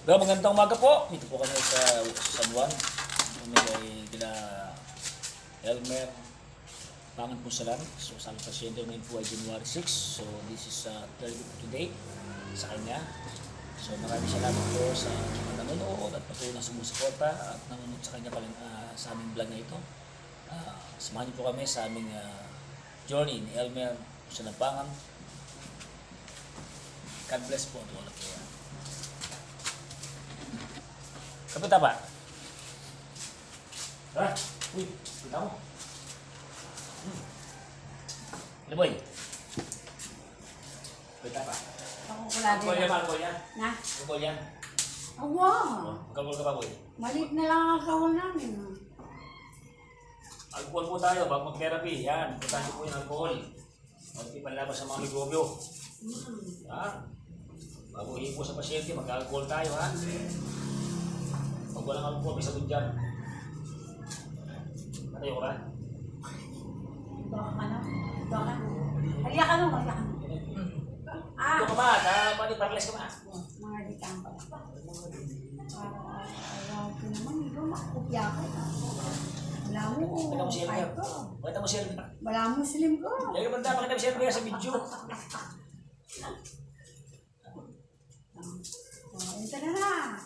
Magandang umaga po. Dito po kami sa San Juan. Kami ay gina Elmer Pangan Pusalan. So sa aming pasyente ngayon po ay January 6. So this is third today sa kanya. So maraming salamat po sa mga nanonood at patuloy na sumusuporta at nanonood sa kanya sa aming vlog na ito. Samahan niyo po kami sa aming journey ni Elmer Pusalan Pangan. God bless po at wala po yan. Kapunta ba? Ha? Uy, kita mo. Ano boy? Kapunta ba? Ako wala din. Alcohol yan, alcohol yan. Na? Alcohol yan. Awa! Alcohol ka ba boy? Malit na lang ang kawal namin. Alcohol po tayo bago mag-therapy. Yan, importante po yung alcohol. Huwag ipanlabas sa mga mikrobyo. Yan. Bago hipo sa pasyente, mag-alcohol tayo ha. Pag walang alcohol, may sagot dyan. Matayo ka ba? Baka ka na? Baka? Aliya ka nung, aliya ka nung. Ito ka ba? Paralyze ka ba? Mga ditang pa. Ayaw ko naman, ikaw makakopya ka. Wala mo, kahit ko. Pakita mo si Elmer. Wala mo slim ko. Lagi mo na, pakita mo si Elmer sa video. Ito na na.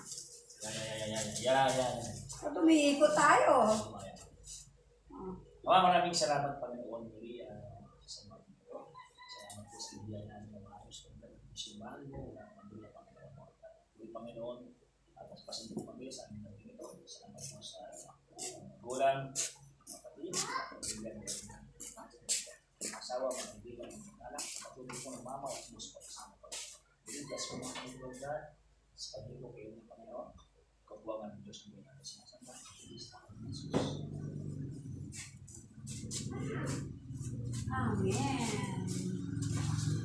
Yan. At umiikot tayo. Maraming salamat Panginoon muli sa mga ito. Salamat po sa bigyan namin ng maayos kung nagsimahal mo na mandula Panginoon. Muli Panginoon, at pasin po kami sa aming natin ito. Salamat po sa magulang, kapatid, pamilya ng asawa, mga kaibigan, mga anak, patuloy po ng mama at Diyos po sa mga Panginoon. Biligtas po mga kaibigan na sa paghipo kayo ng Panginoon. Kapuangan ng Diyos ng mga sinasamba. Jesus. Amen.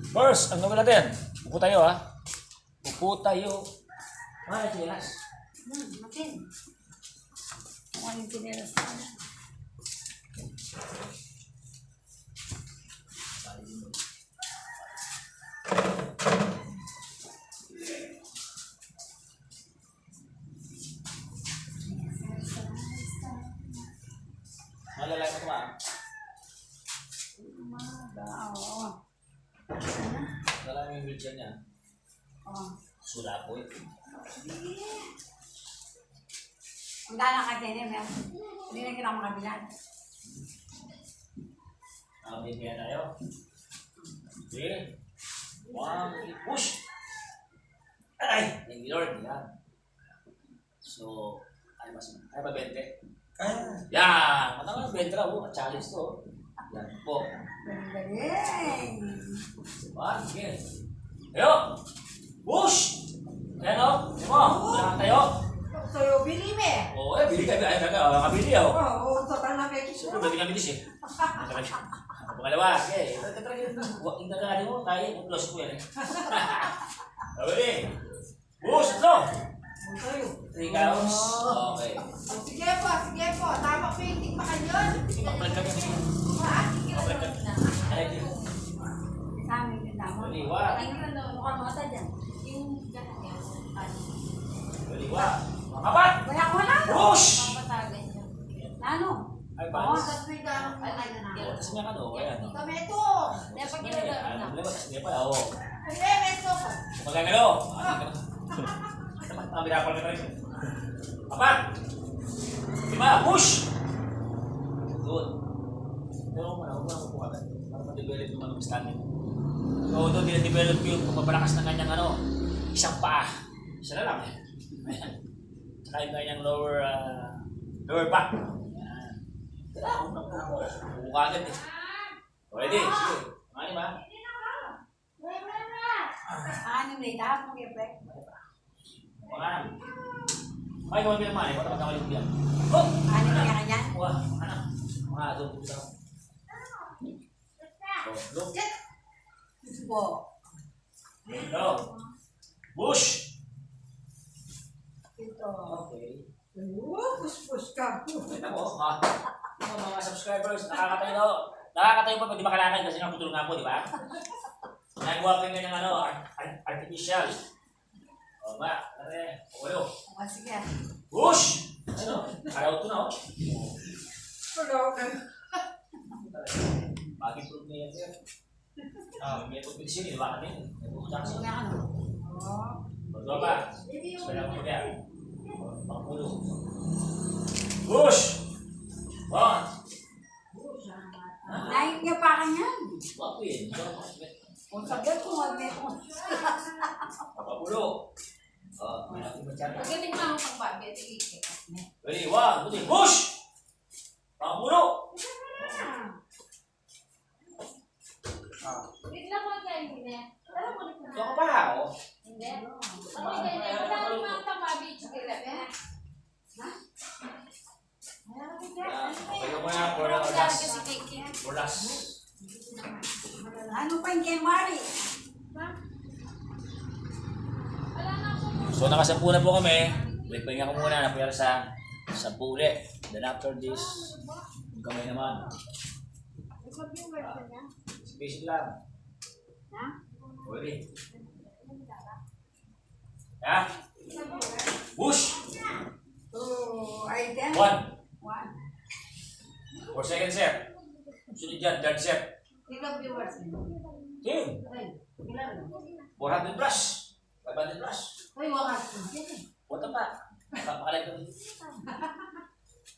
First, ang gawin natin, upo tayo ha. Upo tayo. Ay, chinelas. Matin. Ako yung pinilas na. Malalay mo ito ba? Oo. Malalay mo yung wheelchair niya. Oo. Sula po eh. Ang gana ka dyan eh, Mel. Hindi na kita makabilan. Nakabibigyan tayo. Okay. One, push! Ay! Thank you Lord. Yan. So, ay ba 20? Yan! Matang 20 raw. Challenge to. Yan po. Galing. Diba? Sige. Tayo! Push! Ayan o. Mo. Yan tayo. So, bili me. Oo, bili ka. Kabili ako. Oo, total na peki. Siyempre, pwede kami dis eh. Ako pangalawa. Okay. Hindi na mo. Kaya yung close ko yan eh. Sabali. Push! Ito! Tayo. 3 counts. Okay. Sige po. Tama painting pa kayo. Kapag kami. Kapag kami. Ay, di. Sa amin yung damo. Baliwa. Mukhang mga ta dyan. Baliwa. Mga kapat! Wala. Push! Ano? Ay, Oo, panis. tapos may damo. Tapos niya ka no. Ayan. Kami ito. Alam mo, tapos niya pa. Oo. Ay, meso. Kapag gano. Ang binapal ka rin. Kapat! 5. Push! Doon. Pero huwag mo na upo agad. Para ma-develop yung anong standing. So, doon dina-develop yung pumapalakas ng kanyang isang paa. Isa na lang. Ayan. Saka yung kanyang lower back. Ayan. Kailangan ko na upo ka agad eh. Pwede, sige. Mani ba? Ano na itahap mo kaya, pre? Mga. Ay, kawal bilang mani. Kung magkakalit bilang. Oh! Ano kaya kanyan? Wah, anak. Mga doon po sa look. Po. Go. Push! Ito. Okay. Push ka. Tignan mo, mga subscribers, nakakatayo pa pag di makalakad kasi nakutulong ako, di ba? Nagawa ko yung ganyang artificial. Ba? Ano? Ulo. O, sige. Push! Ano? Karaw to na, oh. Bakit proof niya yan, sir? May competition, di ba kami? May proof Jackson. Wala ka na. O. Bago ba? Espera mo kaya. Pangpulo. Push! One. Naik niya pa kanyan. Bago yun. O, sabi ko, wag may kung. Papapulo. May natin masyado. Pagdating mo ang babi, tigil. Ready, one, two, three, push! Pangpulo! Wait lang mo dyan, hindi. Alam mo dito Ito na. ka pa, oh. Hindi. Ako ganyan. Wala rin mga tamabi, tigil. Okay mo na, for the last. For last. Ano pa yung kay Mari? Wala na ako. So nakasampu na po kami. Break-pahinga ko muna, napuyara sa 10 ulit. Then after this, yung kamay naman. Basic lang. Ha? Pwede. Ha? Push! 2 item. 1. 1. 4 second set. Sunod dyan, third set. Ilang viewers niyo? 10. Ay, ilan? 400 plus. 500 plus. Uy, wakas din eh. Punta pa. Pakalive kami.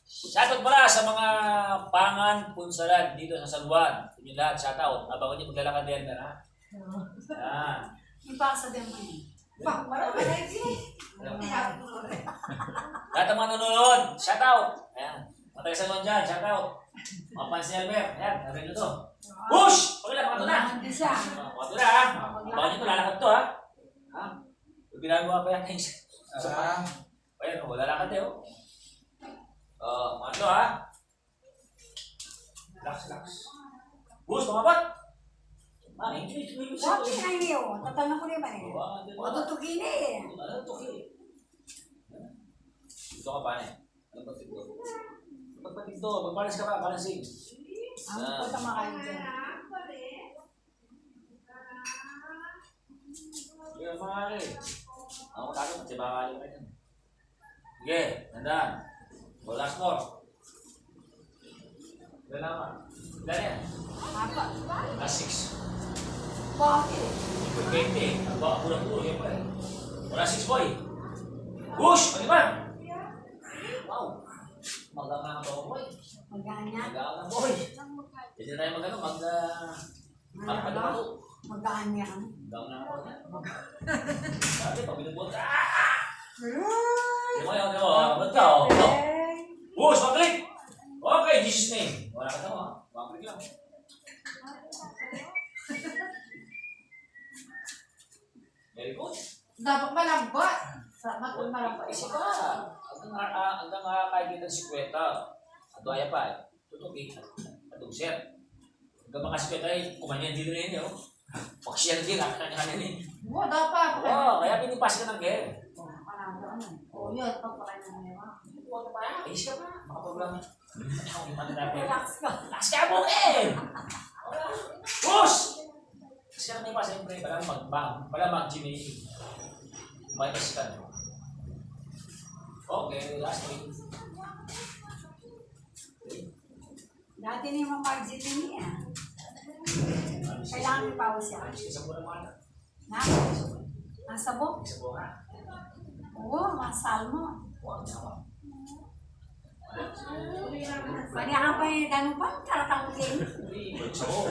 Shoutout pala sa mga pangan punsalan dito sa San Juan. Inyo lahat, shoutout. Abangan nyo maglalakad din, ha? Yan. Yung paksa din mo yun. Pak, marami na yun. Lahat ng mga nanonood, shoutout. Ayan. Mga taga San Juan dyan, shoutout. Mga fans ni Albert. Ayan, narinig nyo to. Push! Pagkala, mga to na. Hindi siya. Mga to na, ha? Abangan nyo to, lalakad to, ha? Ha? Yung ginagawa pa yan. Ayan, wala lakad eh, oh. Mga to, ha? Relax, relax. Push, mga bat! Enjoy. Wapi na niyo. Tatanong ko naman eh. O, tutukin eh. Ano to, Kili? Ito ka pa na eh. Ano ba ito? Pagpatig to, magbalas ka pa, balancing. Ang patama kayo dyan. Sige, mga ako takot, kasi baka kayo ka dyan. Sige, tandaan. Last more. Ilan naman? Ilan yan? Apa? Last 6. Bakit? 20. Ang baka puro-puro yan pa eh. Wala 6 boy. Push! Pwede ba? Wow. Mag-ang ba boy? Maganya? Mag-ang boy. Hindi na tayo mag-ano, mag-ano. Maganya. Mag-ang na ako yan. Sabi, pag binubot. Di mo yun, ba't ka? Push! Mag-click! Okay, Jesus name. Wala ka daw, ha? Mag-click lang. Very good. Dapat malambot. Dapat malambot. Isip ka. Hanggang nakakaibigan si Kweta. At doya pa eh. Tutukin. Atong set. Hanggang makasikweta eh. Kumanyan din rin yun. Pag-share din. Kanya-kanya din. Oo, dapat. Oo, kaya pinipas ka ng game. O, yun. Pagpakain na ngayon. Huwag pa. Ayos ka pa. Makaproblema. Relax ka. Relax ka mo eh. Push! Kasi kami pa siyempre. Pala mag-gymnasium. Minus ka. Okay, last week. Dati ni Mama Margit niya. Kailangan may pawis siya. Isa po naman. Na? Ang sabok? Isa po nga. Oo, mga salmon. Huwag na. Maniakan pa yung ganun pa, karatangkin. Isa po.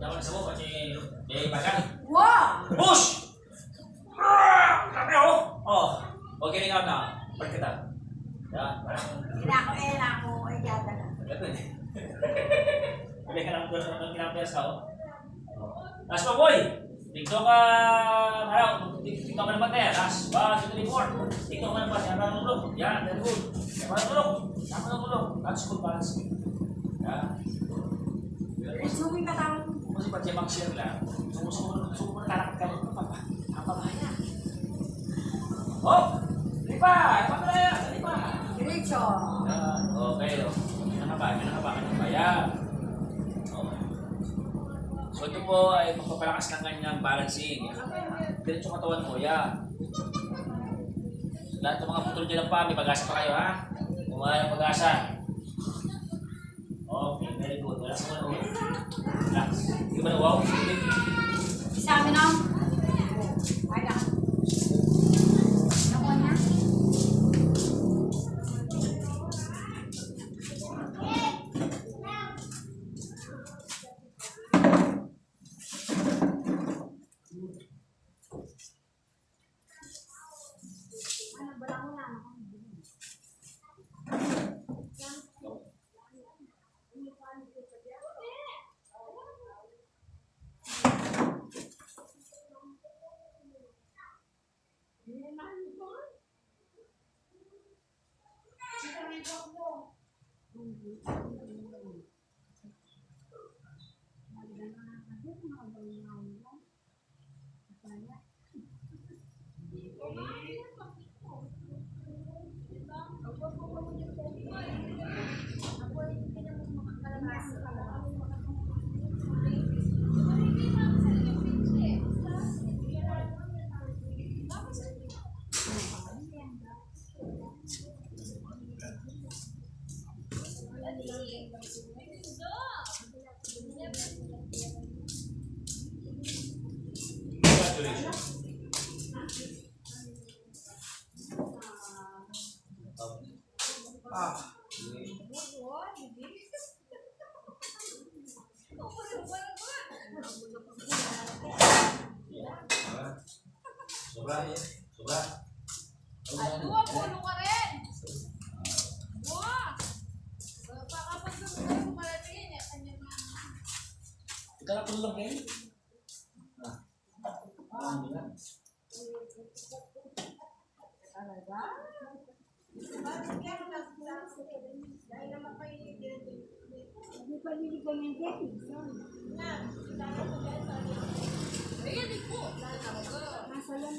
Jangan isa po kasi may bagang. Wow! Push! Sabi ako! Oh, okay rin na. Pagkita. Yan. Inako, ay yada na. Ganun eh. Sabi ka lang ng kinapiyas ka, oh. Last pa, boy! TikTok ka, TikTok ka naman na yan. Last, 1, 2, 3, 4. TikTok ka naman, yan parang tulog. Yan, very good. Yan parang tulog. Yan parang tulog. That's good balance. Yan. Suming katawan mo. Kasi pag siya mag-share lang, sumusunod tarakot ka rin. Ang pamahaya. Oh! Dali pa! Ipag na yan! Dali pa! Diretso. Yan. Okay. Yan. Okay. So ito po ay magpapalakas ng kanyang balancing. Diretso katawan mo. Yan. Lahat ng mga putol dyan ng pa, may pag-asa pa kayo, ha? Kumain ng pag-asa. Okay, very good. Wala sa mga relax. Hindi ba na wow? Hindi. Isa kami na. Wala. Nakuha na. Ano, wala ko na. Congratulations. Sobra. Sobra. Dua, pulo ka rin. Dua. Baka pag sumusunod ko pala tingin, kanya na. Ika na po lang kayo. Hindi na. Hindi pa niligan yung Jenny. Ayan, di ko. Nasa yan.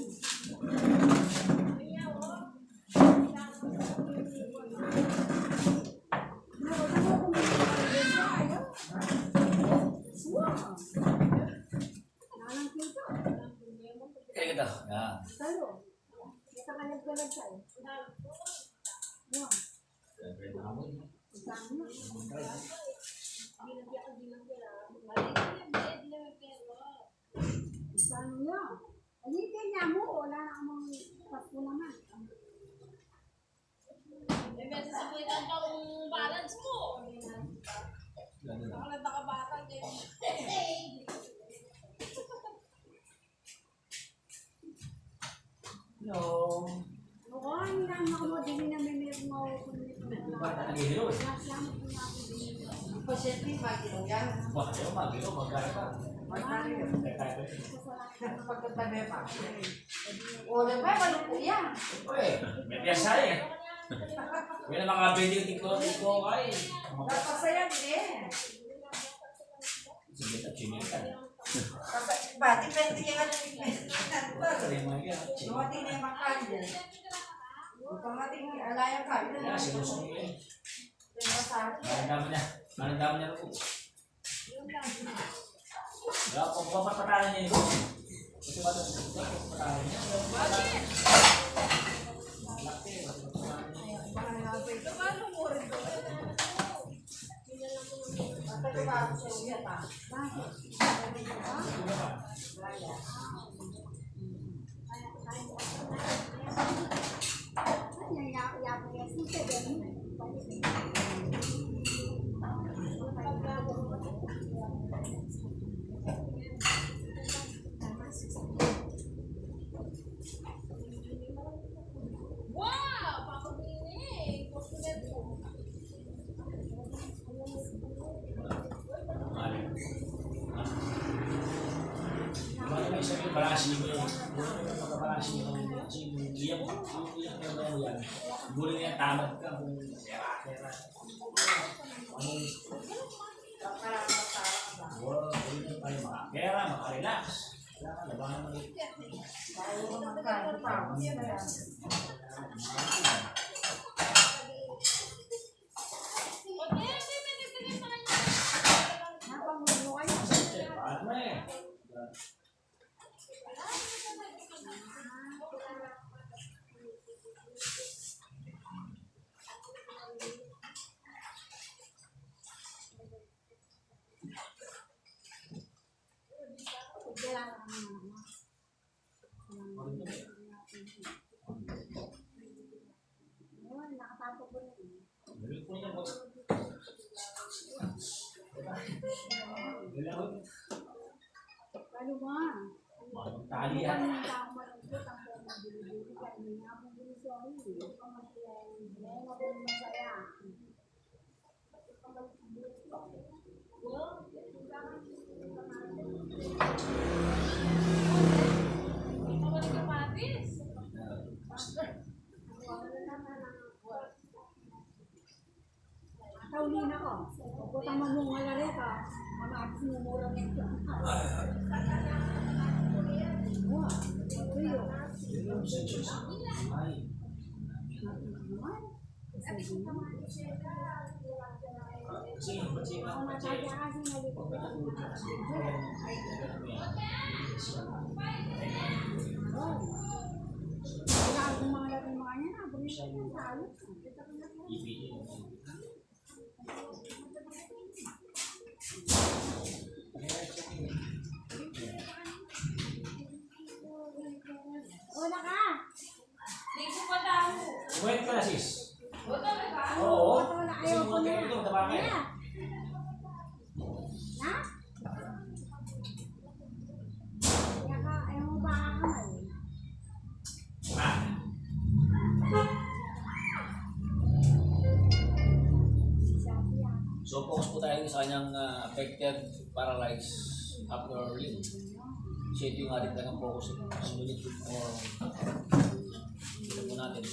Kaya kita. Yan. Salo. Kita ka nagkalag sa'yo. Yan. Siyempre na ako. Isang na. Isang yan. Alipin niya mo. Wala na amang pasko naman. May beses sa kulitan kang balance mo. Ganda na. Baka nakabata kayo. Hello. Oo, hindi na ako mo. Hindi na may meron mo. Bata nag-ihiro eh. Salamat po na ako. Pasyente, magilo yan. Wah, ayaw magilo. Magkaya pa. Magkano Kaya tayo. ano pagkatabi pa? O, diba, malungkot yan. Uy, may piyasa eh. May na mga video ko kay. Dapat sa'yo, eh. Sige, tachinikan. Kasi, ba, depende yung ano ni Kaya mga kaya. Lumati na yung makandil. Automatic, alayang ka. Kaya sinusong yun. Diba sa akin? Maramdaman niya rin po. Wala po, papatalan niya ito. Kasi ba ito? Papatalan niya. Bakit? Laki. Paano mo rin doon? Basta diba ako sa uya pa? Wow! Papabili. Kusulit mo. Ano may sabi, barasi mo yun. Pagkabarasi mo yun. Iyak mo yan. Guling yan, tamad ka. Kung pera. Ano yung wow, guling tayo makapera, makarelax. Kailangan, labangan mo yun. Bago mo magkano pa. Paano mo eh? Lalo ba? Mga tali yan. Ang taong malungkot ang pong nabili-bili. Kaya may nga pong bilisyon. Hindi ko masaya. May nga pong masaya. Ito ba yung kamatis? Kaulin ako. Pagkutang mamunga na rin ka. Mamabis mo mura ng ito. Wow. Ito yun. Ay. Kasi Ako mataya kasi nalipot ako. Wala akong mga laking mga yan. Abang siya yung talo. Wala ka. Hindi ko pa daw. Wait ka na sis. O talaga? Oo. Wala, Kasi ayaw ko mga na. ganito, tabaka eh. Na? Kaya ka, ayaw mo ba kakamay? Ah. So focus po tayo sa kanyang affected, paralyzed after limb. So ito yung ating talagang focus. So we need to more ito po natin.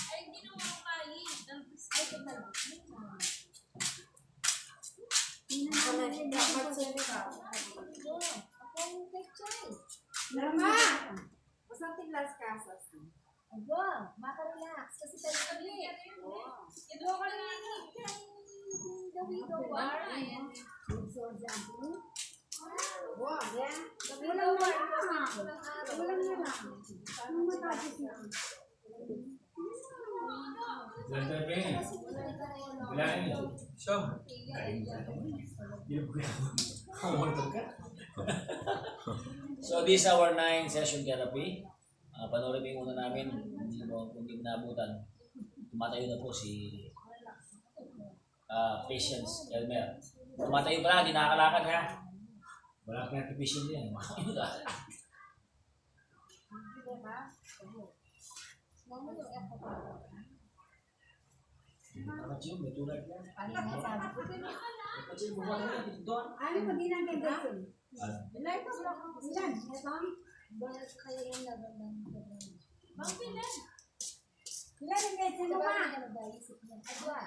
Ay, hindi na ako kain. Ay, ito na. Lama! Basta tiglas kasas. Aba, makarelax. Kasi tayo kami. Ito ka na Wow, yeah. Walang na lang. Walang na lang. Ang matapos na. So this is our 9 session therapy. Panoorin mo yung una namin, hindi mo naabutan. Tumatayo na po si Patience Elmer. Tumatayo pa lang, hindi nakakalakad ha. Wala pa yung patient yan. Nakakachiyong, may tulad yan. Kasi buwan na yan, doon. Ano pag ginagay dito? Ah, Ilan? Ito? Bang pilan? Ilan ang beses mo ba?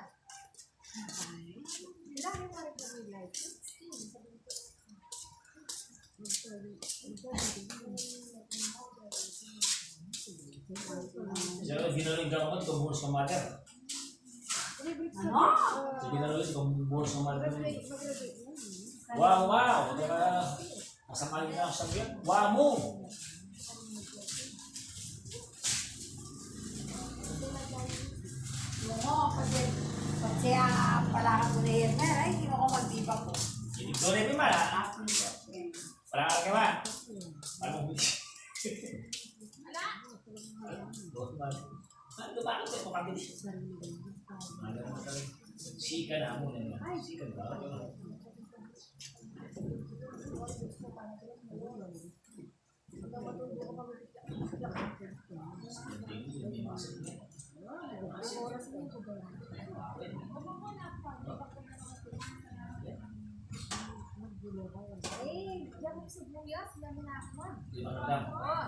Siya ginaling ka naman, kumulos ka mother. Ano? Siya ginaling, kumulos ka mother. Wow, wow! Masama yun na sabi yan. Wow mo! Oo, kasi pag siya palakad mo na yan, ay, hindi mo ko magdiba po. Hindi ko rin naman ha. Wala ka ba? Ano mo? Ala! Ano ba ako sa makabilis? Ano naman talaga? Sika na mo na naman. Sika ba? Eh, diyan mo sibuyas, laminakuan. Di ba lang? Oh,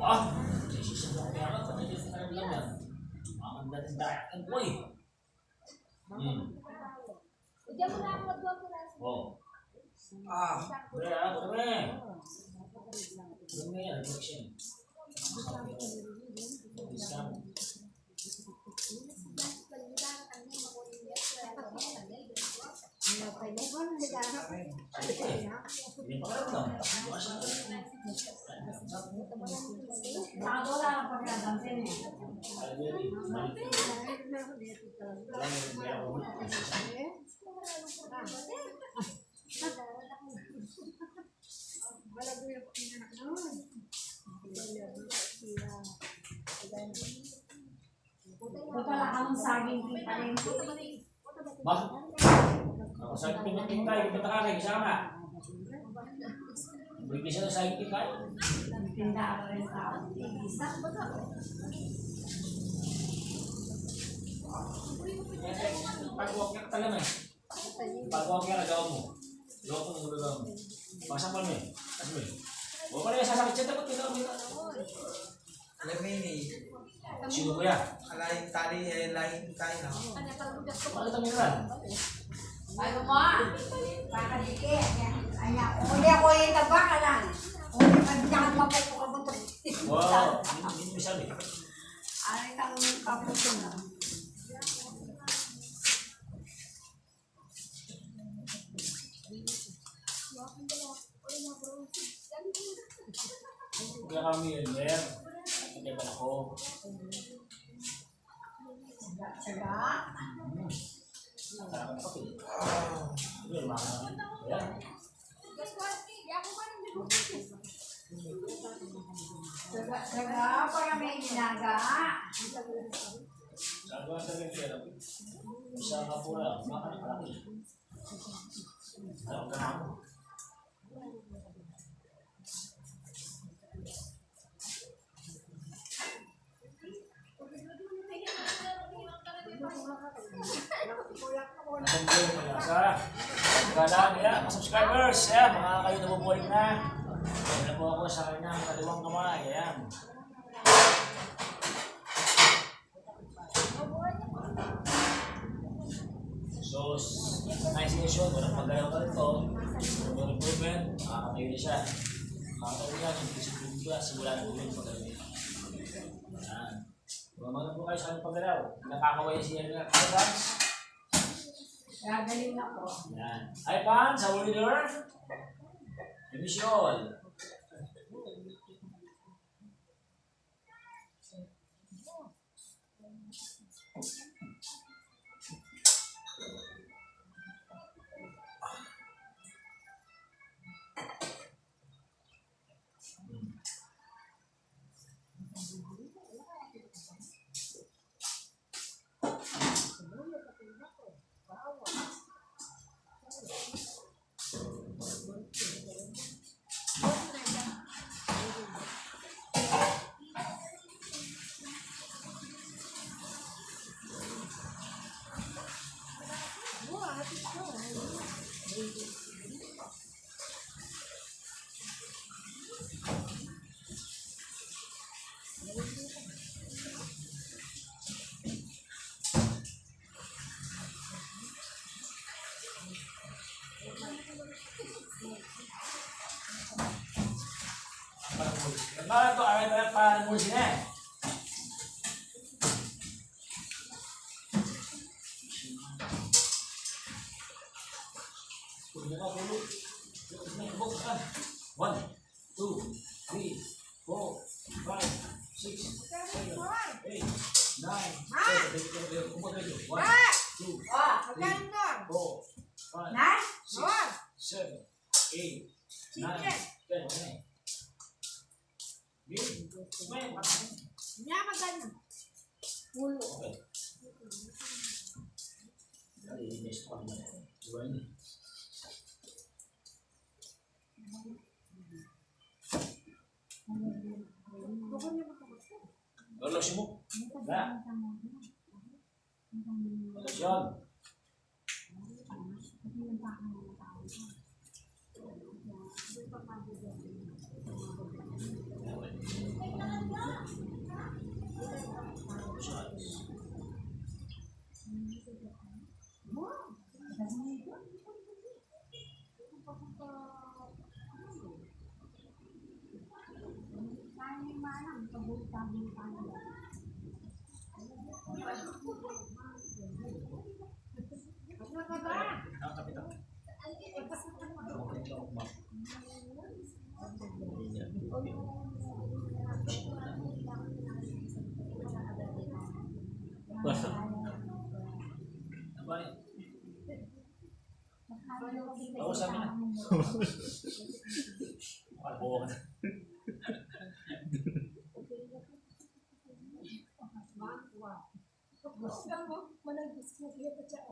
Ah! Sisisa mo kaya ka. Pati dito sa lang yan. Ang dating dayak ang boy. Diyan mo na ako mag-document. Oh. Ah, Pre, pre. Pre, addiction. Discount. Hindi pa kayo daw. bago lang ang pagkagantin eh. Ito pala kamong saging palengke. Bah, ako sa pinating tayo, kita ka kayo, sama. Bigyan siya sa akin tayo. Tindahan rin tao. Isa. Pag-walk ka talaga eh. Pag-walk ka na gawin mo. Loko mo na gawin mo. Pasang pa mo eh. Kasi mo eh. Huwag pa rin sasakit siya, dapat kita mo. Alam mo yun eh, Sino ko yan? lain tali eh, lain tayo na. Bakit ang mineral? Bago mo ah. Pakadiki. Hindi ako yung tabaka lang. Hindi pa hindi ako mapupukabot. Wow, hindi mo sabi. Ay, kang kapusin na. Kaya kami yun, Mer. Hindi ba ako? Saga. Nakarakan pa pili. Hindi, lumakan na. Kaya. Saga, para may ginaga. Sabi ko sa akin, kaya natin. Isa ka po lang, baka nakalaki. Alam ka na ako. Magandang ya, mga subscribers, ya, mga kayo nabubuhay na. Ayan na po ako sa kanyang kaliwang kamay, ayan. So, nice issue, walang magalaw ka rito. Yung improvement, makakatayo na siya. Makakatayo niya, yung discipline ko, simula na ulit magalaw niya. Ayan. Mamagod po kayo sa kanyang paggalaw. Nakakaway siya niya. Hi, Pans. Gagaling ako. Ayan. Hi, Pans. How are you there? I miss you all. Bakit to? Ay, para mo sila eh. One, two, three, four, five, six, seven, eight, nine, 10, 11, 12, 1, 2, 3, 4, 5, Na? 6, 7, 8, 9, 10. May patay. Niya maganda. Okay. Dali, i-best ko naman. Diba yun eh? Lolos mo. Na. Lolos yun. Ano ka ba? Ah, kapitan. Ano ba yun? Oo, sabi na. Oo ka na. Gusto mo, managis mo kaya pa siya.